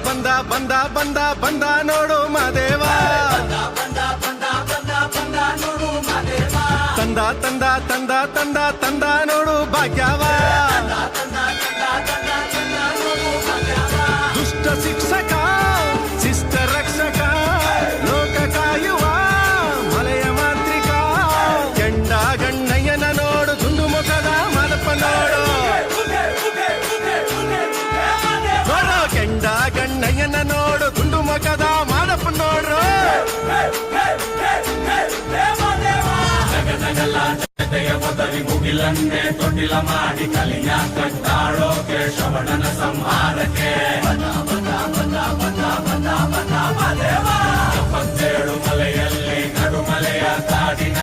ಬಂದ ಬಂದ ಬಂದ ಬಂದ ನೋಡು ಮಾದೇವ, ತಂದ ತಂದ ತಂದ ತಂದ ತಂದ ನೋಡು ಭಾಗ್ಯವ, ದುಷ್ಟ ಶಿಕ್ಷಕ ಶಿಷ್ಟ ರಕ್ಷಕ ಲೋಕ ಕಾಯುವ ಮಲೆಯ ಮಾಂತ್ರಿಕ, ಕೆಂಡ ಗಣ್ಣಯ್ಯನ ನೋಡು ದುಂಡು ಮುಖದ ಮಾದಪ್ಪ ನೋಡು, ಕೆಂಡ ಗಣ್ಣಯ್ಯನ ನೋಡು ದುಂಡು ಮುಖದ ಮಾದಪ್ಪ ನೋಡ್ರು. ಜಗಜಗಲ ಮೊದಲಿ ಮುಗಿಲನ್ನೇ ತೊಟ್ಟಿಲ ಮಾಡಿ ಕಲಿಯ ಕಟ್ಟಾಳೋಕೆ ಶ್ರವಣನ ಸಂಹಾರಕ್ಕೆ ಬದ ಬದ ಬದ ಬದ ಬದ ಬದ ಬದ